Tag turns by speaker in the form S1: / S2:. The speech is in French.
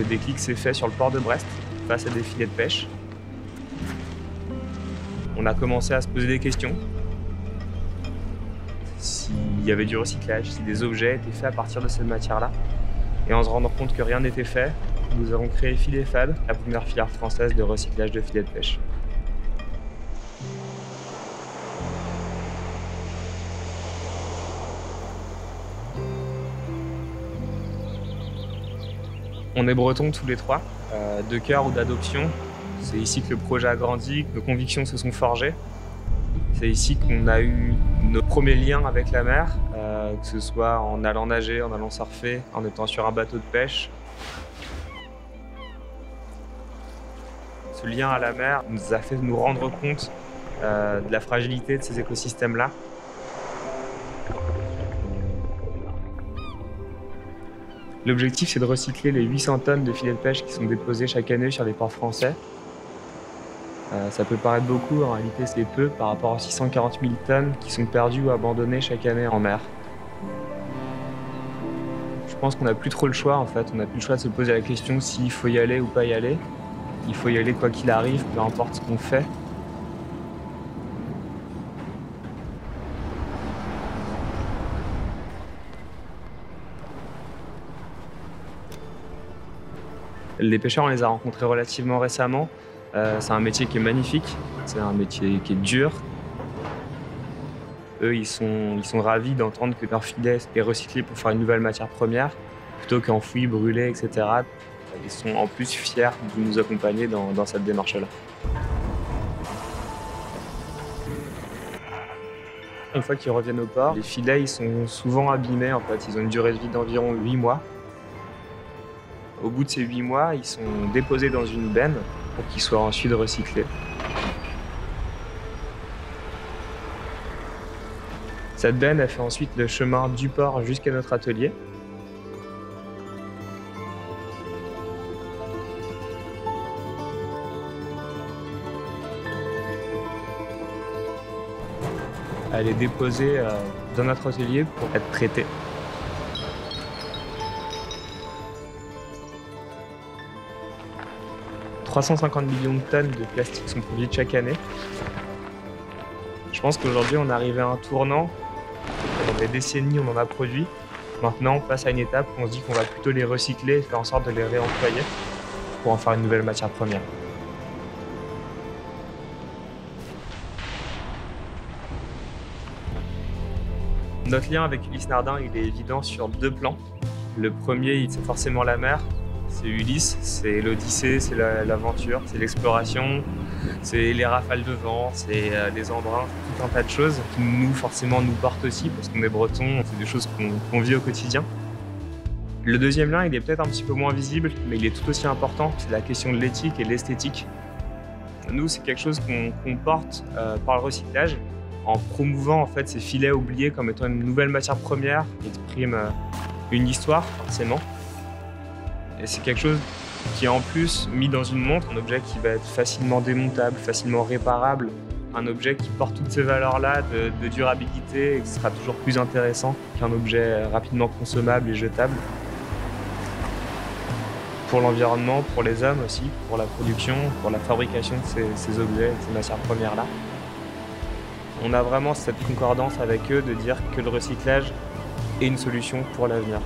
S1: Le déclic s'est fait sur le port de Brest, face à des filets de pêche. On a commencé à se poser des questions. S'il y avait du recyclage, si des objets étaient faits à partir de cette matière-là. Et en se rendant compte que rien n'était fait, nous avons créé Filet Fab, la première filière française de recyclage de filets de pêche. On est bretons tous les trois, de cœur ou d'adoption. C'est ici que le projet a grandi, que nos convictions se sont forgées. C'est ici qu'on a eu nos premiers liens avec la mer, que ce soit en allant nager, en allant surfer, en étant sur un bateau de pêche. Ce lien à la mer nous a fait nous rendre compte de la fragilité de ces écosystèmes-là. L'objectif, c'est de recycler les 800 tonnes de filets de pêche qui sont déposés chaque année sur les ports français. Ça peut paraître beaucoup, en réalité c'est peu par rapport aux 640 000 tonnes qui sont perdues ou abandonnées chaque année en mer. Je pense qu'on n'a plus trop le choix en fait, on n'a plus le choix de se poser la question s'il faut y aller ou pas y aller. Il faut y aller quoi qu'il arrive, peu importe ce qu'on fait. Les pêcheurs, on les a rencontrés relativement récemment. C'est un métier qui est magnifique, c'est un métier qui est dur. Eux, ils sont ravis d'entendre que leur filet est recyclé pour faire une nouvelle matière première, plutôt qu'enfoui, brûlé, etc. Ils sont en plus fiers de nous accompagner dans cette démarche-là. Une fois qu'ils reviennent au port, les filets ils sont souvent abîmés. En fait. Ils ont une durée de vie d'environ 8 mois. Au bout de ces 8 mois, ils sont déposés dans une benne pour qu'ils soient ensuite recyclés. Cette benne, elle fait ensuite le chemin du port jusqu'à notre atelier. Elle est déposée dans notre atelier pour être traitée. « 350 millions de tonnes de plastique sont produites chaque année. Je pense qu'aujourd'hui, on est arrivé à un tournant. Pendant des décennies, on en a produit. Maintenant, on passe à une étape où on se dit qu'on va plutôt les recycler et faire en sorte de les réemployer pour en faire une nouvelle matière première. Notre lien avec Ulysse Nardin, il est évident sur 2 plans. Le premier, c'est forcément la mer. C'est Ulysse, c'est l'Odyssée, c'est l'aventure, c'est l'exploration, c'est les rafales de vent, c'est les embruns, tout un tas de choses qui nous, forcément, nous portent aussi parce qu'on est bretons, c'est des choses qu'on vit au quotidien. Le deuxième lien, il est peut-être un petit peu moins visible, mais il est tout aussi important, c'est la question de l'éthique et de l'esthétique. Nous, c'est quelque chose qu'on porte par le recyclage, en promouvant en fait, ces filets oubliés comme étant une nouvelle matière première qui exprime une histoire, forcément. Et c'est quelque chose qui est en plus mis dans une montre, un objet qui va être facilement démontable, facilement réparable, un objet qui porte toutes ces valeurs-là de durabilité et qui sera toujours plus intéressant qu'un objet rapidement consommable et jetable. Pour l'environnement, pour les hommes aussi, pour la production, pour la fabrication de ces objets, de ces matières premières-là. On a vraiment cette concordance avec eux de dire que le recyclage est une solution pour l'avenir.